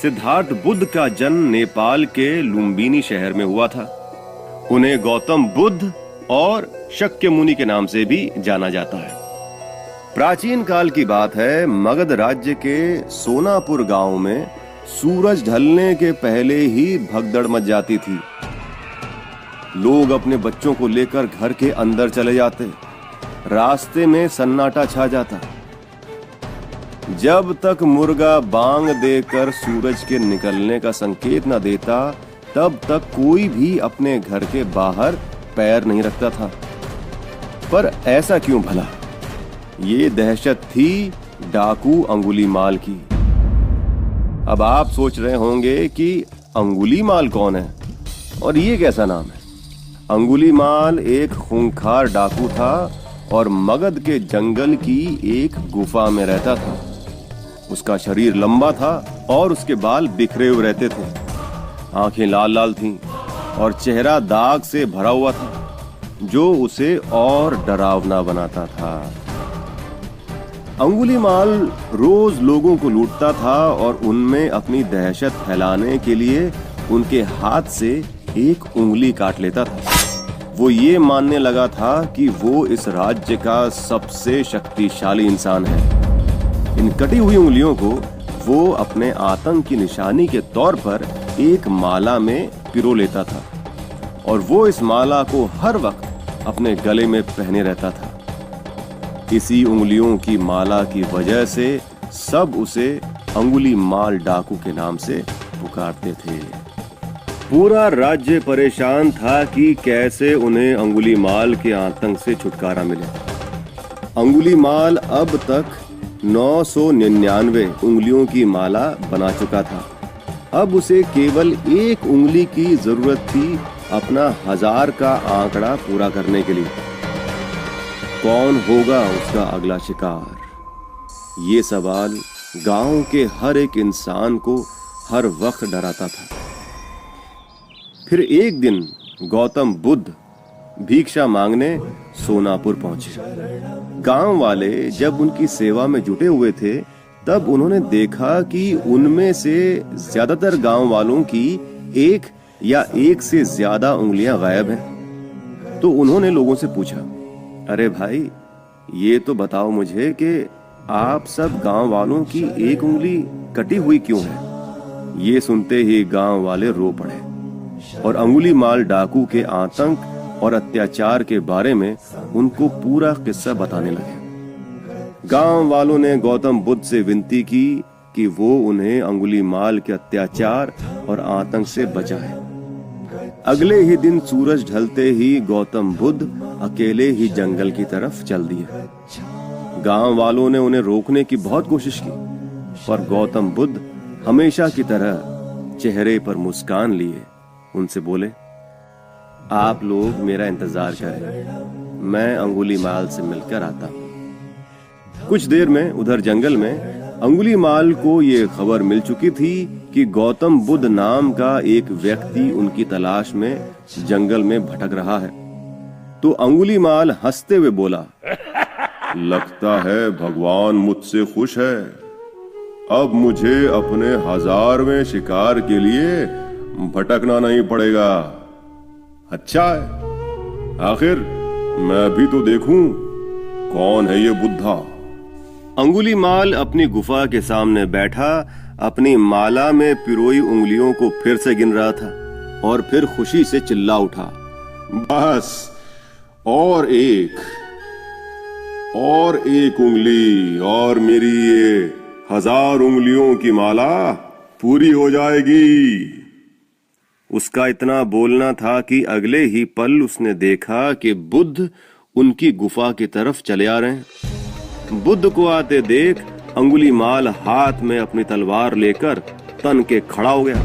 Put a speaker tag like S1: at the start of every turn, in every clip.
S1: सिद्धार्थ बुद्ध का जन्म नेपाल के लुम्बिनी शहर में हुआ था। उन्हें गौतम बुद्ध और शक्यमुनि के नाम से भी जाना जाता है। प्राचीन काल की बात है, मगध राज्य के सोनापुर गांव में सूरज ढलने के पहले ही भगदड़ मच जाती थी। लोग अपने बच्चों को लेकर घर के अंदर चले जाते, रास्ते में सन्नाटा छा जाता। जब तक मुर्गा बांग देकर सूरज के निकलने का संकेत न देता, तब तक कोई भी अपने घर के बाहर पैर नहीं रखता था। पर ऐसा क्यों भला? ये दहशत थी डाकू अंगुलीमाल की। अब आप सोच रहे होंगे कि अंगुलीमाल कौन है और ये कैसा नाम है? अंगुलीमाल एक खूंखार डाकू था और मगध के जंगल की एक गुफा में रहता था। उसका शरीर लंबा था और उसके बाल बिखरे हुए रहते थे। आंखें लाल लाल थीं और चेहरा दाग से भरा हुआ था, जो उसे और डरावना बनाता था। अंगुलीमाल रोज लोगों को लूटता था और उनमें अपनी दहशत फैलाने के लिए उनके हाथ से एक उंगली काट लेता था। वो ये मानने लगा था कि वो इस राज्य का सबसे शक्तिशाली इंसान है। इन कटी हुई उंगलियों को वो अपने आतंक की निशानी के तौर पर एक माला में पिरो लेता था और वो इस माला को हर वक्त अपने गले में पहने रहता था। इसी उंगलियों की माला की वजह से सब उसे अंगुलीमाल डाकू के नाम से पुकारते थे। पूरा राज्य परेशान था कि कैसे उन्हें अंगुलीमाल के आतंक से छुटकारा मिले। अंगुलीमाल अब तक 999 उंगलियों की माला बना चुका था। अब उसे केवल एक उंगली की जरूरत थी अपना 1000 का आंकड़ा पूरा करने के लिए। कौन होगा उसका अगला शिकार? ये सवाल गांव के हर एक इंसान को हर वक्त डराता था। फिर एक दिन गौतम बुद्ध भिक्षा मांगने सोनापुर पहुंचे। गांव वाले जब उनकी सेवा में जुटे हुए थे, तब उन्होंने देखा कि उनमें से ज्यादातर गांव वालों की एक या एक से ज्यादा उंगलियां गायब हैं। तो उन्होंने लोगों से पूछा, अरे भाई, ये तो बताओ मुझे कि आप सब गांव वालों की एक उंगली कटी हुई क्यों है? ये सुनते ही गांव वाले रो पड़े और अंगुलीमाल डाकू के आतंक और अत्याचार के बारे में उनको पूरा किस्सा बताने लगे। गांव वालों ने गौतम बुद्ध से विनती की कि वो उन्हें अंगुलीमाल के अत्याचार और आतंक से बचाए। अगले ही दिन सूरज ढलते ही गौतम बुद्ध अकेले ही जंगल की तरफ चल दिए। गांव वालों ने उन्हें रोकने की बहुत कोशिश की, पर गौतम बुद्ध हमेशा की तरह चेहरे पर मुस्कान लिए उनसे बोले, आप लोग मेरा इंतजार करें, मैं अंगुलीमाल से मिलकर आता हूं। कुछ देर में उधर जंगल में अंगुलीमाल को ये खबर मिल चुकी थी कि गौतम बुद्ध नाम का एक व्यक्ति उनकी तलाश में जंगल में भटक रहा है। तो अंगुलीमाल हंसते हुए बोला, लगता है भगवान मुझसे खुश है। अब मुझे अपने 1000वें शिकार के लिए भटकना नहीं पड़ेगा। अच्छा है, आखिर मैं भी तो देखूं कौन है ये बुद्धा। अंगुलीमाल अपनी गुफा के सामने बैठा अपनी माला में पिरोई उंगलियों को फिर से गिन रहा था और फिर खुशी से चिल्ला उठा, बस और एक उंगली और मेरी ये 1000 उंगलियों की माला पूरी हो जाएगी। उसका इतना बोलना था कि अगले ही पल उसने देखा कि बुद्ध उनकी गुफा की तरफ चले आ रहे हैं। बुद्ध को आते देख अंगुलीमाल हाथ में अपनी तलवार लेकर तन के खड़ा हो गया,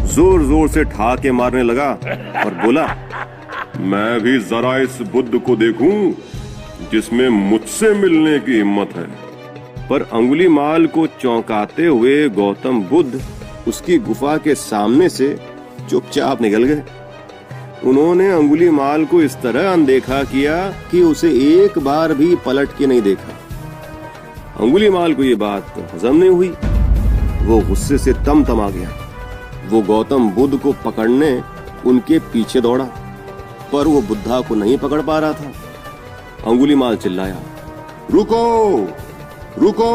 S1: जोर जोर से ठाके मारने लगा और बोला, मैं भी जरा इस बुद्ध को देखूं जिसमें मुझसे मिलने की हिम्मत है। पर अंगुलीमाल को चौंकाते हुए गौतम बुद्ध उसकी गुफा के सामने से चुपचाप निकल गए। उन्होंने अंगुलीमाल को इस तरह अनदेखा किया कि उसे एक बार भी पलट के नहीं देखा। अंगुलीमाल को ये बात हजम नहीं हुई। वो गुस्से से तमतमा गया। वो गौतम बुद्ध को पकड़ने उनके पीछे दौड़ा, पर वो बुद्धा को नहीं पकड़ पा रहा था। अंगुलीमाल चिल्लाया, रुको रुको।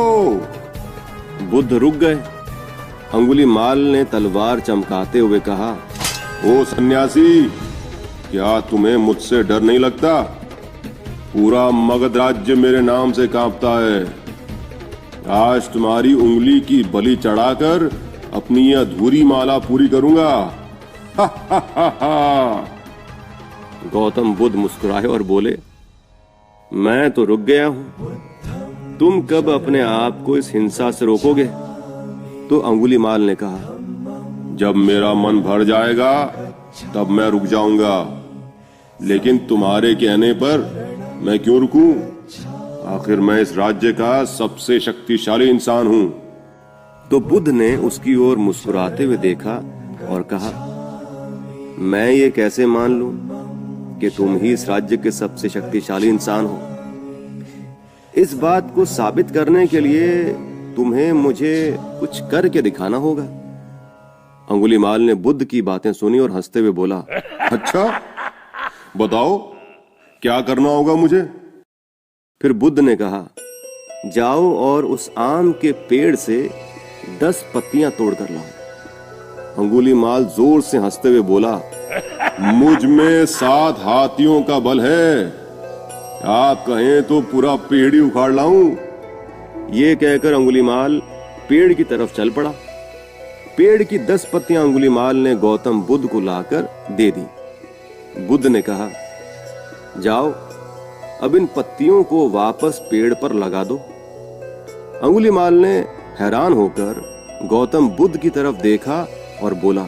S1: बुद्ध रुक गए। अंगुलीमाल ने तलवार चमकाते हुए कहा, ओ सन्यासी, क्या तुम्हें मुझसे डर नहीं लगता? पूरा मगध राज्य मेरे नाम से कांपता है। आज तुम्हारी उंगली की बलि चढ़ाकर अपनी यह अधूरी माला पूरी करूंगा। हा हा हा हा। गौतम बुद्ध मुस्कुराए और बोले, मैं तो रुक गया हूं, तुम कब अपने आप को इस हिंसा से रोकोगे? तो अंगुलीमाल ने कहा, जब मेरा मन भर जाएगा तब मैं रुक जाऊंगा, लेकिन तुम्हारे कहने पर मैं क्यों रुकूं? आखिर मैं इस राज्य का सबसे शक्तिशाली इंसान हूं। तो बुद्ध ने उसकी ओर मुस्कुराते हुए देखा और कहा, मैं ये कैसे मान लूं कि तुम ही इस राज्य के सबसे शक्तिशाली इंसान हो? इस बात को साबित करने के लिए तुम्हें मुझे कुछ करके दिखाना होगा। अंगुलीमाल ने बुद्ध की बातें सुनी और हंसते हुए बोला, अच्छा बताओ, क्या करना होगा मुझे? फिर बुद्ध ने कहा, जाओ और उस आम के पेड़ से 10 पत्तियां तोड़कर लाओ। अंगुलीमाल जोर से हंसते हुए बोला, मुझ में 7 हाथियों का बल है, आप कहें तो पूरा पेड़ ही उखाड़ लाऊं। ये कहकर अंगुलीमाल पेड़ की तरफ चल पड़ा। पेड़ की 10 पत्तियां अंगुलीमाल ने गौतम बुद्ध को लाकर दे दी। बुद्ध ने कहा, जाओ अब इन पत्तियों को वापस पेड़ पर लगा दो। अंगुलीमाल ने हैरान होकर गौतम बुद्ध की तरफ देखा और बोला,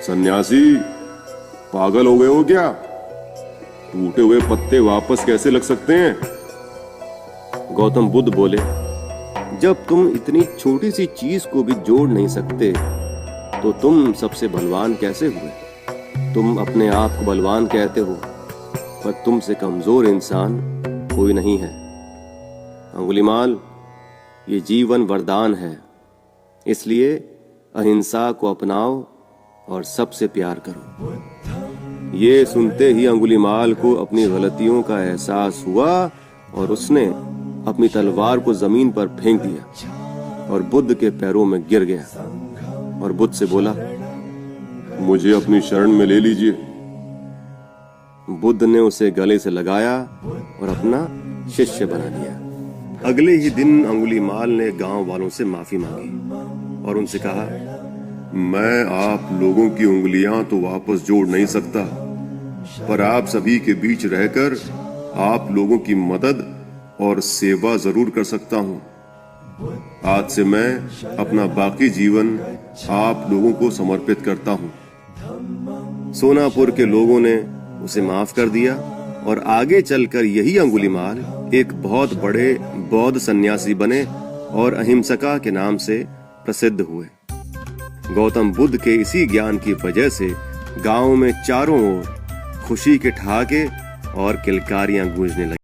S1: सन्यासी, पागल हो गए हो क्या? टूटे हुए पत्ते वापस कैसे लग सकते हैं? गौतम बुद्ध बोले, जब तुम इतनी छोटी सी चीज को भी जोड़ नहीं सकते तो तुम सबसे बलवान कैसे हुए? तुम अपने आप को बलवान कहते हो, पर तुमसे कमजोर इंसान कोई नहीं है। अंगुलीमाल, ये जीवन वरदान है, इसलिए अहिंसा को अपनाओ और सबसे प्यार करो। ये सुनते ही अंगुलीमाल को अपनी गलतियों का एहसास हुआ और उसने अपनी तलवार को जमीन पर फेंक दिया और बुद्ध के पैरों में गिर गया और बुद्ध से बोला, मुझे अपनी शरण में ले लीजिए। बुद्ध ने उसे गले से लगाया और अपना शिष्य बना लिया। अगले ही दिन अंगुलीमाल ने गांव वालों से माफी मांगी और उनसे कहा, मैं आप लोगों की उंगलियां तो वापस जोड़ नहीं सकता, पर आप सभी के बीच रहकर आप लोगों की मदद और सेवा जरूर कर सकता हूं। आज से मैं अपना बाकी जीवन आप लोगों को समर्पित करता हूं। सोनापुर के लोगों ने उसे माफ कर दिया और आगे चलकर यही अंगुलीमाल एक बहुत बड़े बौद्ध सन्यासी बने और अहिंसका के नाम से प्रसिद्ध हुए। गौतम बुद्ध के इसी ज्ञान की वजह से गांव में चारों ओर खुशी के ठहाके और किलकारियां गूंजने लगी।